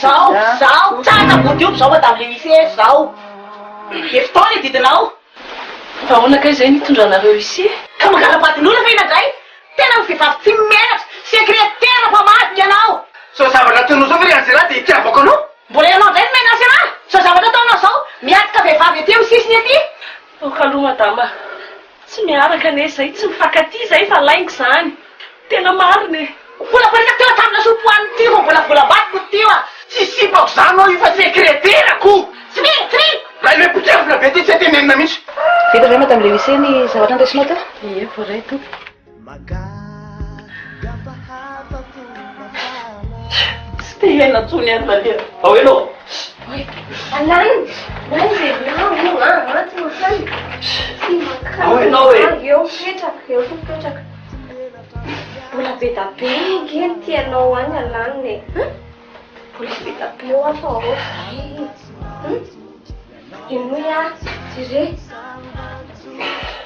Zao tsara voadiobo zao madame le huissier zao. Efotaona didinao. Ahoana kay izay nitondranareo ici? Ka mangala-patin'olona fa inandray. Tena vehivavy tsy menatra, sekretera mpamadika anao. So zavatra ataonao zao fa reazera dia itiavako anao. Mbola ianao ndray no menasy anahy. So zavatra ataonao zao, miatika vehivavy aty amin'ny sisiny aty. Okaloha madama, tsy miaraka ane zay, tsy mifankatia zay fa laingo zany. Tena marina e. Mbola parika teo tamina sopoany ty fa mbola volambatiko teo a. Tsy sipako zany ao io fa sekreterako. Tsy mety. Raha ilay mpitiavina be ty tsy hatenenina mihitsy. Vita ve madame le huissier ny zavatra andraisinao teo? Ie, voaray to. Tsy te hena tsony any mandeha. Ao enao. Alany, mandeha io anaty mafany. Ao enao e. Eo fipetraka. Mbola be da be kely tianao any alany e. Mbola be da be eo afa ohatr'izay. Ino ia, jere.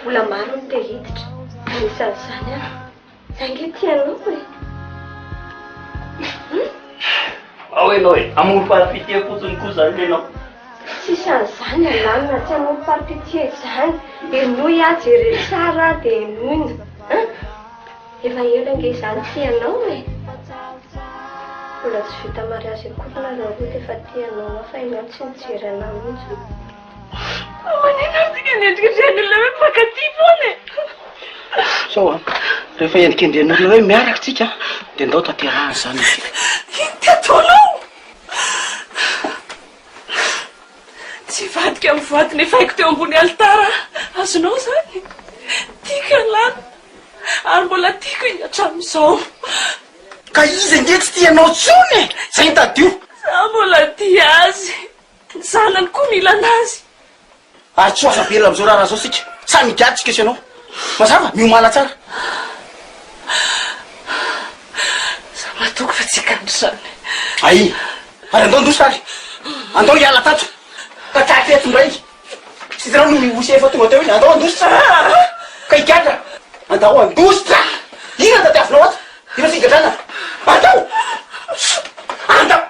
Mbola maro ny te hiditra. Anisan'izany a. Zange tianao e. Ao enao e. Amory parapitié fotsiny kosa zany enao. Tsisy an'izany alany na tsy hamory parapitié zany. Ino ia, jere tsara dia inoina. Efa ela nge izany tianao e. Mbola tsy vita mariazy akory nareo roa efa tianao fa ianao tsy mijery anao mihitsy. Manina artika niendrikindren'olona hoe mifankatia foana e. Sao rehefa endrikendren'olona hoe miaraka tsika dia ndao tanterahana zany. Ino ty ataonao? Tsy vadika amin'ny vadiny efa haiko teo ambony alitara. Azonao zany? Tiako alany. Ary mbola tiako iny hatramin'izao. Ka izy nge tsy tianao tsony e. Zay ntadio. Za mbola tia azy. Ny zanany koa mila anazy. Ary tsy hoafa bela am'izao raha zao sika. Sa migaditsika sy ianao. Mazava miomana tsara. Za matoko fa tsy gadro zany. Ay, ary andao ndoso ary. Andao hiala tato. Ka tafeto ndray. Sy rano no mihosy efa tonga teo iny. Andao andoso tsara. Ka higadra. Andao andositra. Ina tatiavinao ato. Ina figadrana. Andao. Andao.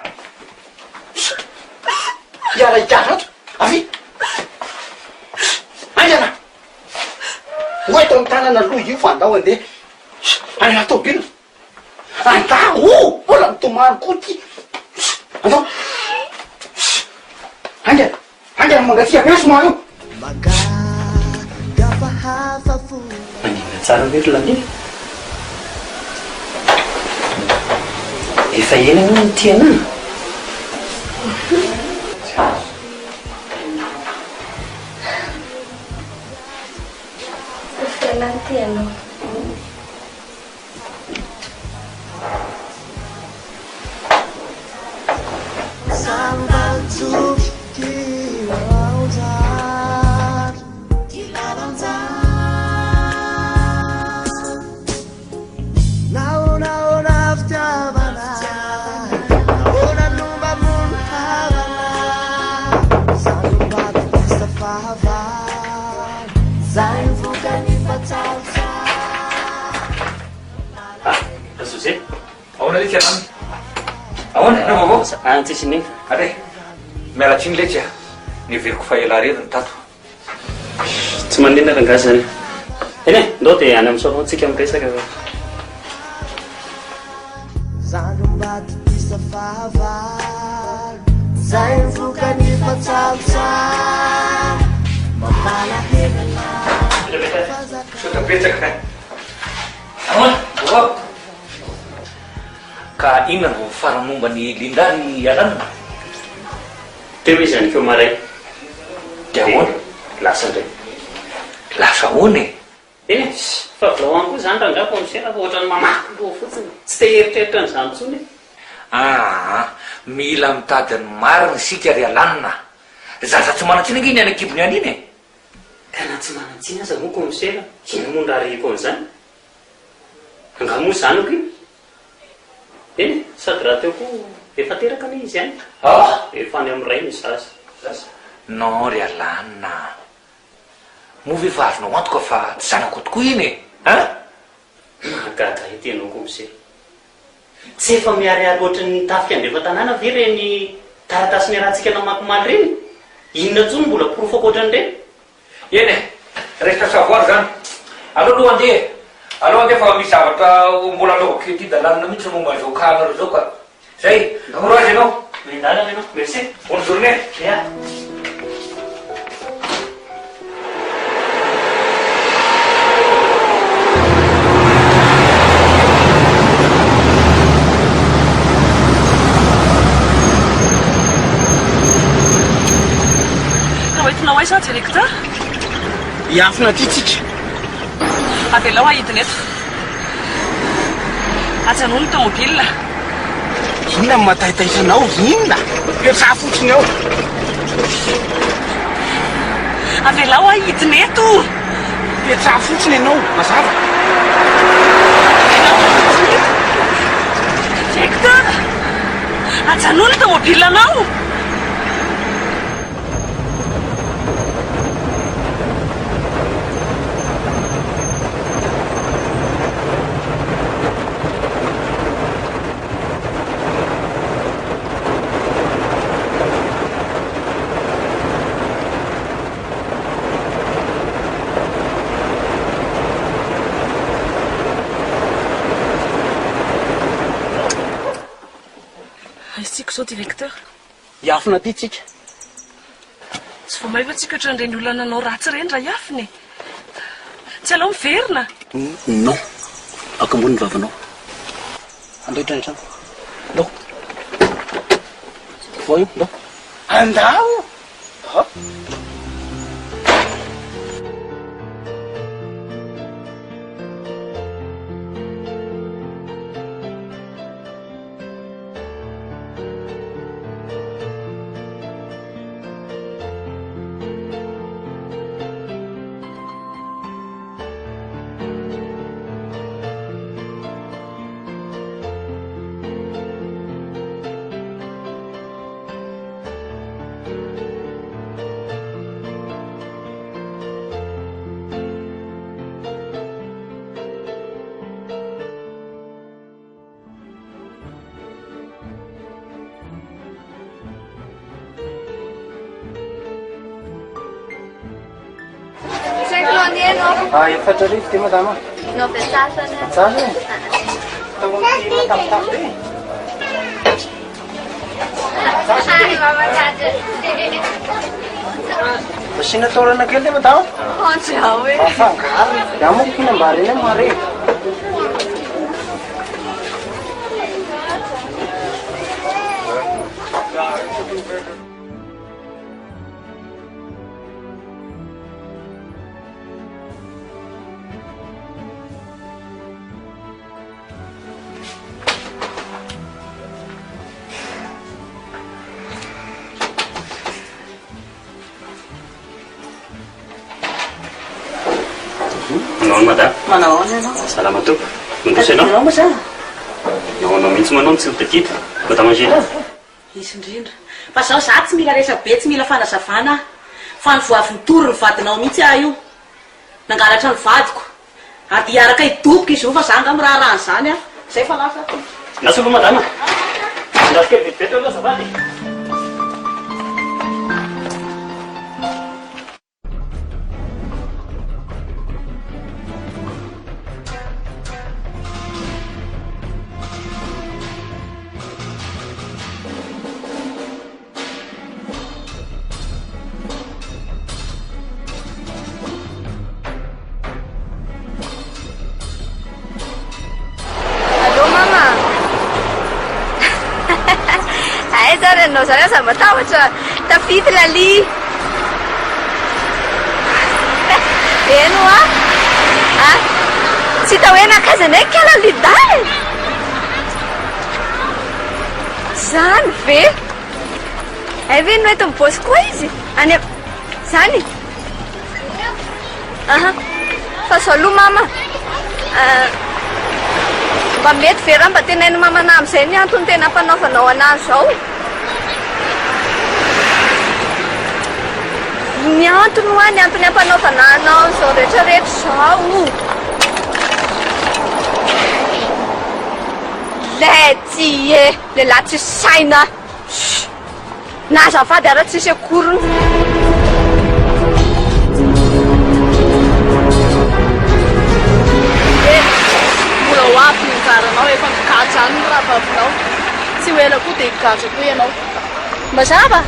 Hiala higadra ato. Avy. Andana. Oeto amin'ny tanana aloha io fa andao andeha. Any anaty tômôbila. Andao. Mbola mitomany koa ty. Andao. Angana. Angana mangatsiaka eo somary io. Manina tsara very lamina. Efa ela no ny tiana. Efa ela ny tianao. José, ahoana le tianany? Ahoana na vaovao? Tsisy neny. Ade, miala tsiny le tsia. Niveriko fa ela rety ny tato. Tsy mandeha rangazy zany. Eny e, ndao dia any amin'ny salon tsika miresaka. Sotapetsaka. Ahoana? Vaovao. Ka inona no faramomba ny Linda ny alanina? Teo izy any keo maray. Dia ahoana? Lasa ndray. Lasa ahoana e? Fa vilao koa zany raha ngako am'sena fa ohatrany mamaky loha fotsiny. Tsy te heritreritra an'izany intsony. Mila mitady ny marina sika ry alanina. Zaza tsy manatsiny ange iny any akibony any iny e. Ka na tsy manatsiny aza moko am'sena. Ino moa raha reko an'izany? Angamoa zanako iny. sady raha teo koa efa teraka ny izy any efa any amin'ny ray ny zazy no ry alanina mo vehivavinao antoka fa tsy zanako tokoa iny e magaga itenao koa mse tsy efa miariary ohatry ny tafika andrefa tanàna ve reny taratasiny rahantsika namakimaly reny inona tsony mbola porofako ohatran'ireny eny e resaka savoir zany aloaloha andeha fa misy zavatra mbola anaovako ety dalanina mihitsy momba zao kahanareo zao ka zay courage ianao mindalana ianao merci bonne journée ia hoentinao aiza directeur hiafina ty tsika avelao ahidiny eto ajanony ny tomobile inona ny mataitaisanao inona piatraha fotsiny ao avelao ahidiny eto piatraha fotsiny ianao mazava directeur ajanony ny tomobile anao aitsika zao directeur hiafina ty tsika tsy vo may fa tsika ohatran'ireny olona nanao ratsy reny raha hiafiny tsy alao miverina non akambony ny vavanao andohitrany trano ndo vo io ndo andao efatra rivo ty madama no pesasana tsara tamonty matapitapy reny asina taorana kely ty madama afangaro da moko fihinambary eny mare manao madame manao any ianao salama to mandrosa ianao moa zany naonao mihitsy manao tsy mitetita kota mangena isy indrindra fa zaho za tsy mila resabe tsy mila fanazavana fa ny voavy nitory ny vadinao mihitsy ah io nangalatra ny vadiko ady araka hidoboka izy io fa za nga mi raha rany zany a zay fa lasa nasolo madama ndasikely bebety aloha zavady no zareo za matahotra tafity laly eno a tsy hita hoe nakazanay kalaliday zany ve ay ve no eto mibosy koa izy any zany aha fa zao aloha mama mba mety vera mba tenainy mamana amin'izay ny antony tena mpanaovanao anazy zao ny antony hoa ny antony ampanaovana anao zao rehetrarehetra zao le ty e lehilahy tsisy saina nazavady ara tsisy akorony mbola ho avy ny ngaranao efa mikajy any ny ravavinao tsy ho ela koa dia hikajy koa ianao mazava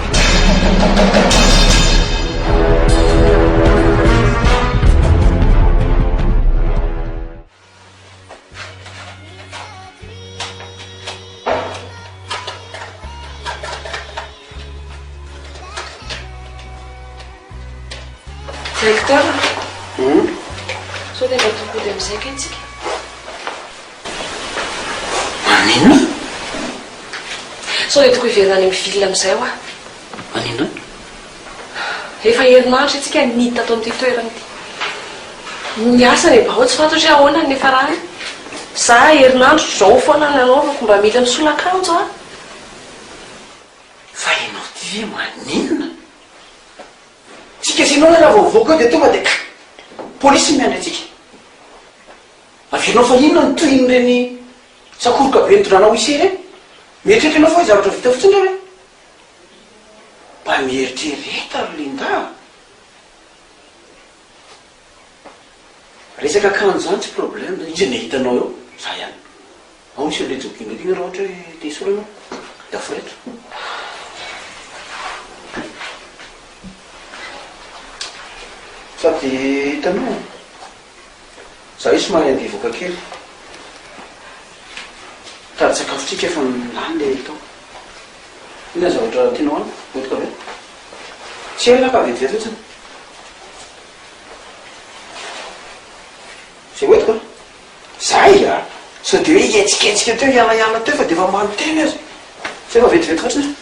directeur sao dia mba tokody amin'izay ka itsika manina sao dia toko hiverana mivily amin'izay ho a manina efa herinandro itsika nidita ato amin'ity toerana ity ny asa ny bao tsy fantatry ahoana nefa raha za herinandro zao foana nanaovako mba mila misolakanjo a fa ianao ty ve maninona tsika sinao na vaovaoka dia tonga dia polisy miandry atsika avianao fa inona ny tohiny reny sakoroka be nitondranao isy reny mieritreritra anao fa zavatra vita fotsiny reo mba mieritrereta ry linda resaka akanjo zany tsy problème izy ny hitanao eo za ihany ao misy le jogging ity raha ohatra hoe te hisolo anao da foretra sady hitanao za io somary andivoaka kely tady sakafotsika efa nilany le tao ina zavatra tianao any otika ve tsy ela ka vetivety otsiny zay oetika zay a sao de hoe ietsiketsika teo ialaiala teo fa de efa manoteny azy zay fa vetivety fotsiny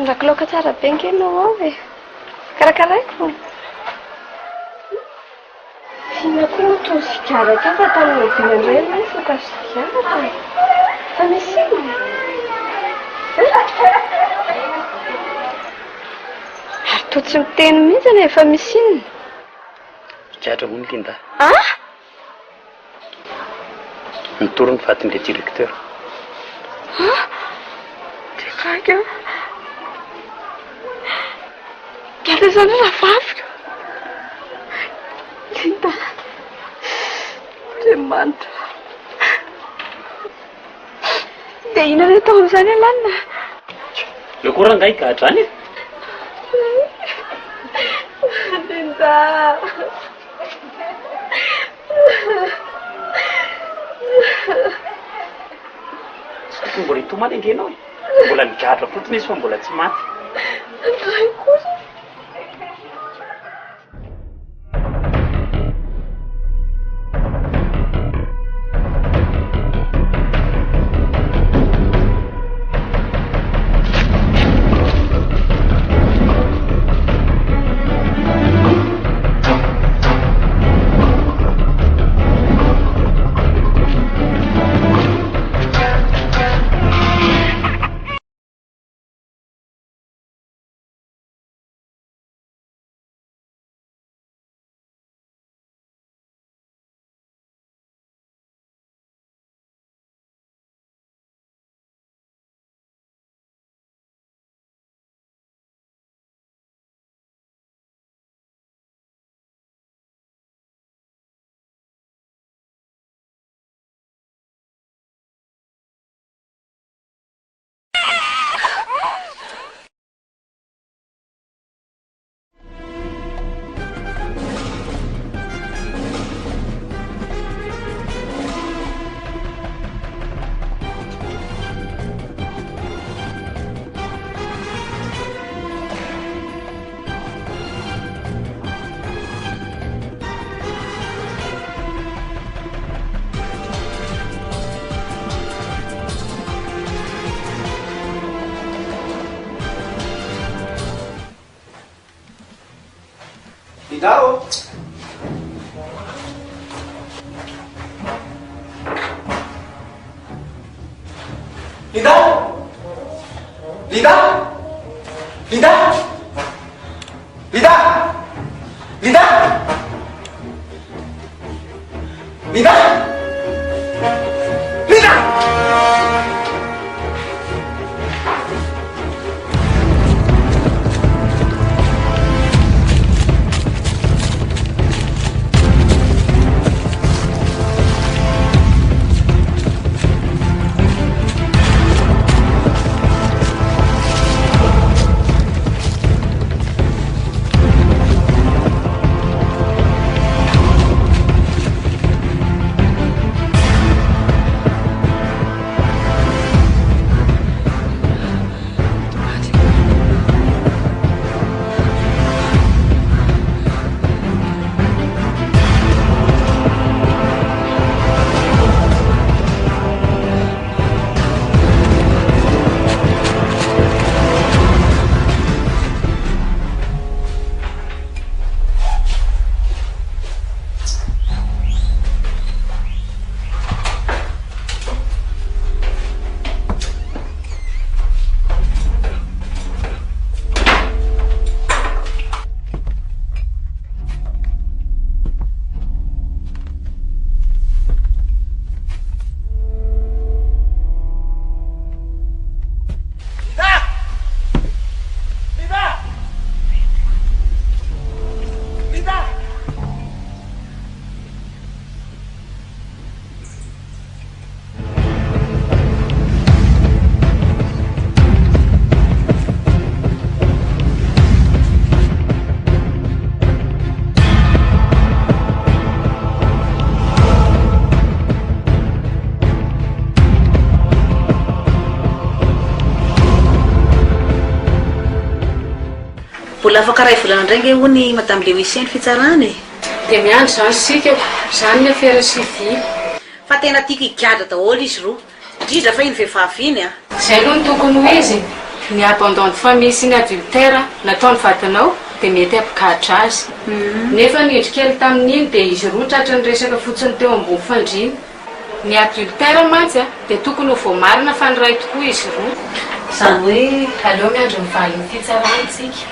Tondrako laoka tsara be ngenao ao e. Karakaraiko. Fina koa no toy sigara ka fa tamin'ny dimy indray ny sakafo sigara. Fa misy inona? Ary toa tsy miteny mihitsy ny efa misy inona. Gatra hono Linda. Ah? Nitoro ny vatin'ilay directeur. Ah? Tekaika. Gatra izany raha vavika. Linda. Andriamanitra. Dia ina ilay tao amin'izany alanina? Leo koa rangahy gatra any e. Linda. Tsy mbola hitomany angenao e. Mbola migatra fotsiny izy fa mbola tsy maty. Andray kosa. Lidao. Linda. Linda. Linda. Linda. Linda. Linda. Linda. Mbola afaka ray volana indray nge hony madame Lewisienne fitsarany e. Dia miandry izany sika izany ny affaire civile. Fa tena tiako higadra daholo izy roa. Indrindra fa iny vehivavy iny a. Izay aloha ny tokony ho izy. ny abandon de famille sy ny adultère nataony vatanao dia mety apikatra azy nefa ny endrikely tamin'iny dia izy roa tratra ny resaka fotsiny teo ambony fandriana ny adultère mantsy dia tokony ho voamarina fa ny ray tokoa izy roa izany hoe aleo miandro mivaliny fitsarahantsika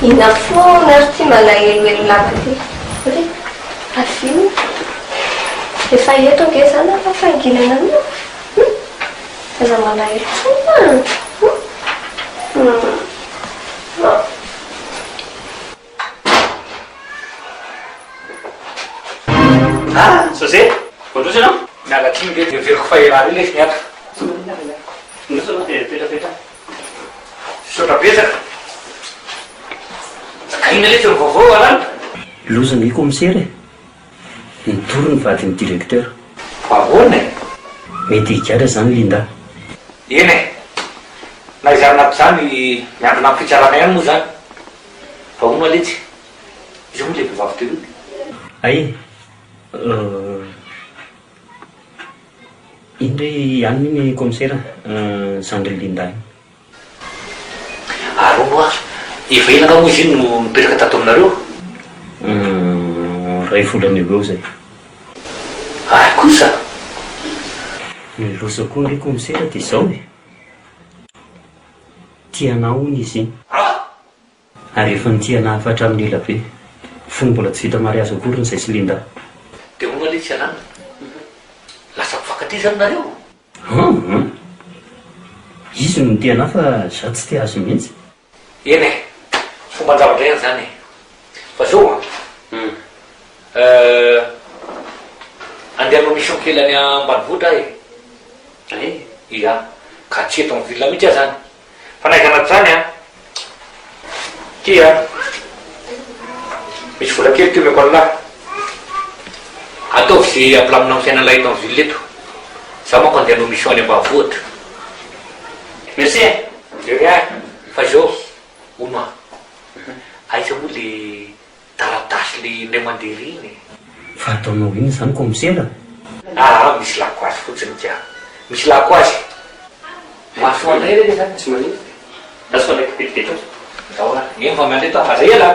ina foana ary tsy malaheloelo lava ty oe avino efa eto ange zany afa fanginana amina aza malahelo tsona José voandrosa ianao mialatriny le veriko fahirary iny lesy miatra ndrosa anao dia petrapetra sotra betsaka ina le teo vaovao alana loza ny commissaire nitory ny vadiny directeur vavoana mety higadra zany Linda eny na izarina ampy zany miandrona amin'ny fitsarana ihany moa zany fa ono aletsy izy moa le vehivavy teo iny ay indre ihany ny commissaire zandry Linda aro moa efa enaka moa izy iny no mipetraka tato aminareo ray volana eo zay ay kosa ny loza koa nge commissaire dia zao tianao ony izy ary efa nytiana afatra amin'ny ela be fony mbola tsy vita mariazy akoriny zay sy Linda dia ono aletsy anana lasa mifankaty zany nareo izy no tiana fa za tsy tia azy mihitsy eny fomba zavatra ihany zany fa zao andeha no mission kely any ambanivohitra ay ia ka tsy eto amin'ny vilona mihitsy a zany fa naiza anaty zany tia misy vola kely teo meko an'lahy ataovy zay ampilamina amin'ny fiainan'ilay eto amin'ny ville eto za manko andeha no mission any ambanivohitra merci eny fa zao ono aiza moa le taratasy le indray mandeha iny fa ataonao iny zany commissaire misy lako azy fotsiny tia misy lako azy masoandray re zany tsy manino azo fa ndraiky petipetra zao eny fa miandreto aza ela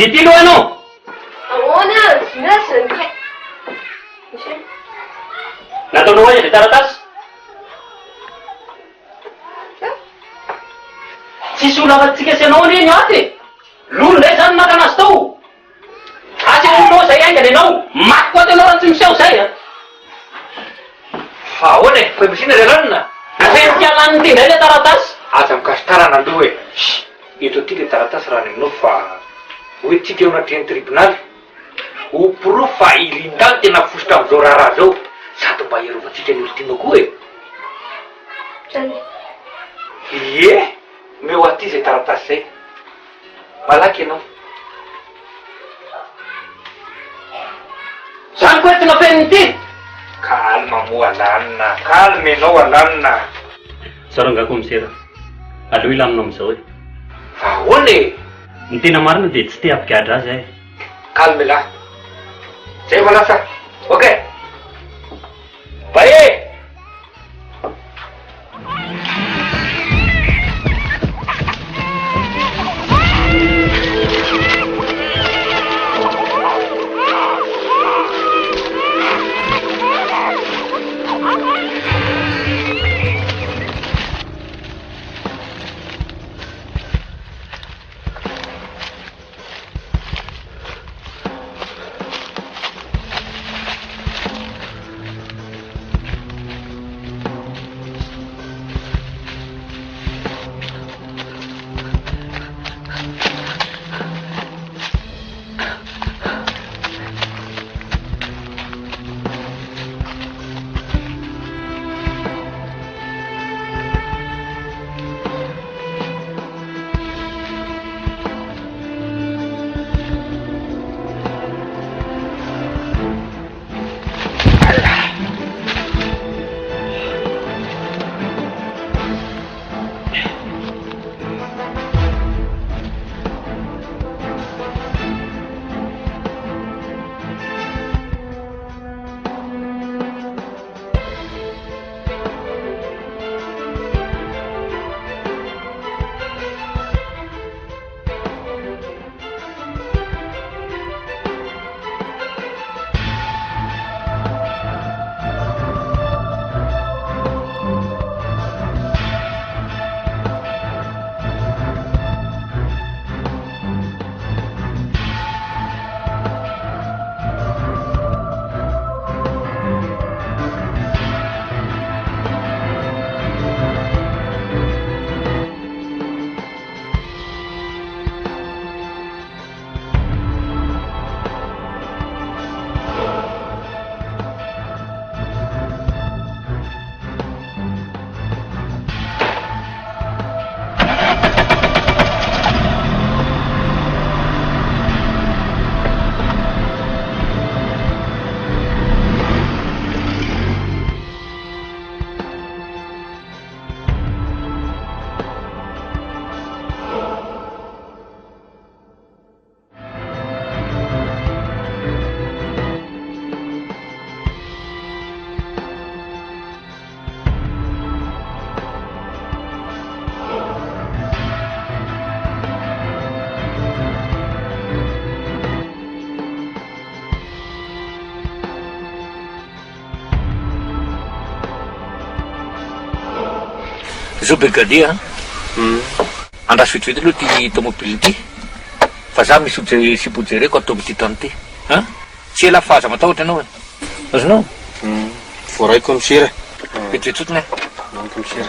avy ety aloha anao. Ahoana zinaziny ka. Nataonao aiza le taratasy? Tsisy olo afa-tsika sy anao aneny aty. Lolo ndray zany maka anazy tao. Asy olonao zay aingany ianao. Maty koa teo anao raha tsy miseho zay a. Ahoana e, fa misina ry ranona. Afentika laniny ty ndray le taratasy. Aza mikasitarana aloha e. Eto aty le taratasy raha ny aminao fa hoe tsika eo anatreny tribonaly. Ho pirofo fa ilindany tena fosotra amin'izao raharaha zao. Sady mba hiarovantsika ny olo tiana koa e. Zany. Ie, meo aty zay taratasy zay. Malaky ianao. Zany koa tena peniny ty. Kalma moa alanina, kalma ianao alanina. Saranga komisera. Aleo ilaminao amin'izao e. Ahoana e? Ny tena marina dia tsy te hampigadra azy ahy. Kalme lahy. Zay fa lasa. Ok. Vae! Zao brigadier andraso vetivety aloha ty tomobily ty fa za misy oje sipojereko atao amity tany ty tsy ela fahaza matahotra anao e azonao voaraiko misira vetivetsotiny e misira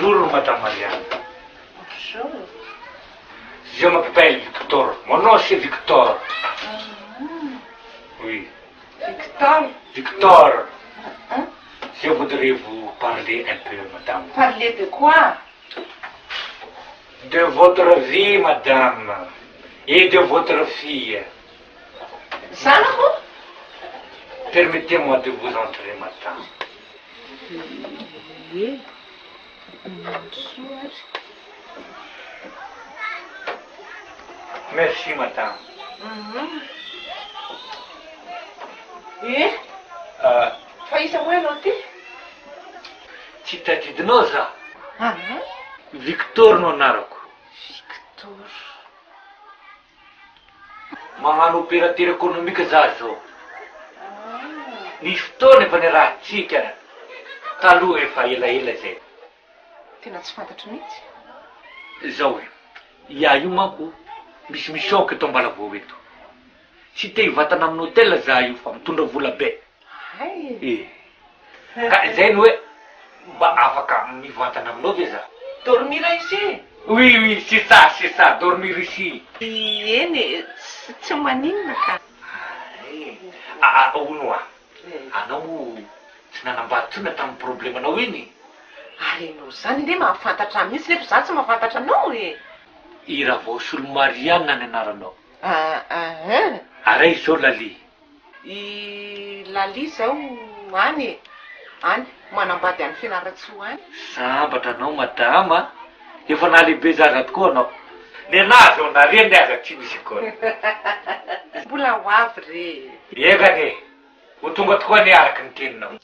Bonjour, Madame Marianne. Bonjour. Je m'appelle Victor. Mon nom c'est Victor. Oui. Victor. Victor. Je voudrais vous parler un peu, madame. Parler de quoi? De votre vie, madame. Et de votre fille. Zanako? Permettez-moi de vous entrer, madame. Merci, madame. Fa isa hoe anao ty? Tsy tadidinao za. Aha. Victor no anarako. Victor. Magnano opérateur économique za zao. Nisy fotoana efa niarahantsika. Taloha efa elaela zay. Tena tsy fantatro mihitsy. Zao e. Ia io manko misy misaoka eto Ambalavoa eto. Tsy te hivatana amin'ny hôtel za io fa mitondra vola be. Ay. Ka zay no hoe mba afaka mivantana aminao ve za? Dormir ici? Oui, oui, c'est ça, dormir ici. Eny, tsy maninona ka. Ono anao tsy nanambaditrona tamin'ny problemanao iny. Ary ianao zany ne mahafantatra mihitsy nefa za tsy mahafantatra anao e. I Ravosolo Marianna ny anaranao. Aha. Aray zao Lali. I Lali zao any. Any, manambady amin'ny Fianarantsoa any. Sambatra anao madama. Efa nalehibe zaza tokoa anao. Ny anazy ao nareny aza tsy misy koa. Mbola ho avy re. Ekane, ho tonga tokoa ny araky ny teninao.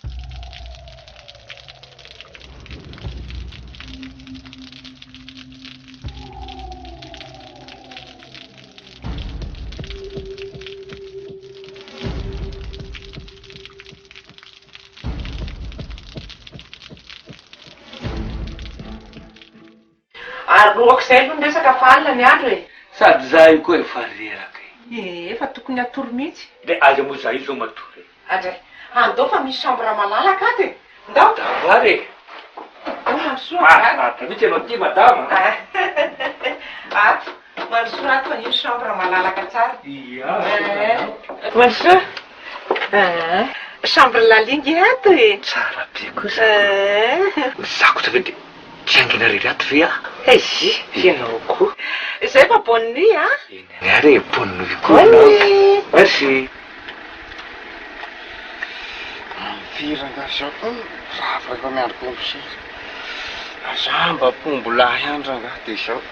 Ary roak'izay aloha resaka fa alina ny andro e. Sady za io koa efa reraka e. Efa tokony atoro mihitsy. Le aza moa za io zao matory. Andray, andao fa misy chambre malalaka aty. Ndao. Davare. Mandrosoa. Mahafinaritra mihitsy ianao ty madama. Ato, mandrosoa ato fa misy chambre malalaka tsara. Ia. Mandrosoa. Chambre lalingy ato e. Tsara be kosa. Zako sa vedy tsy angina rery ato ve ah? Ianao koa. Zay fa bonne nuit ah. Niare bonne nuit koa anao. Merci. Firanga zao raha afaka miandro pompier. Aza mba pombolahy andro anga de zao.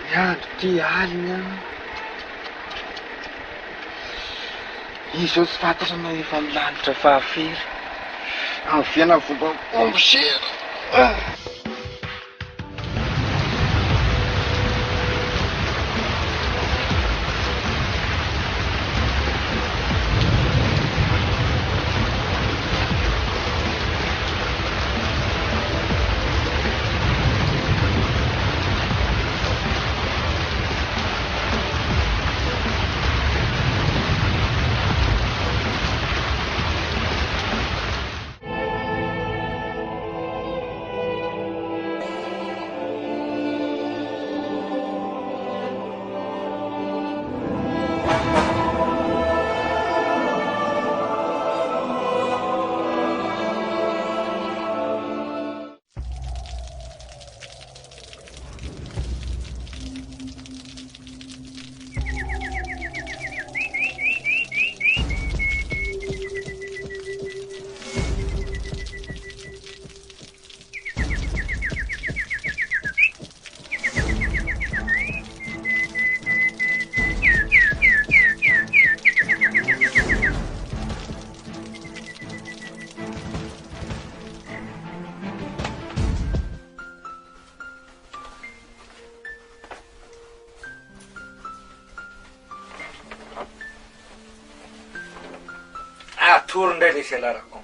Miandro ty alina. Izy tsy fantatra na efa milanitra fahafiry. Amin'ny fiaina fomba pompier. Tour ndray le fialarako.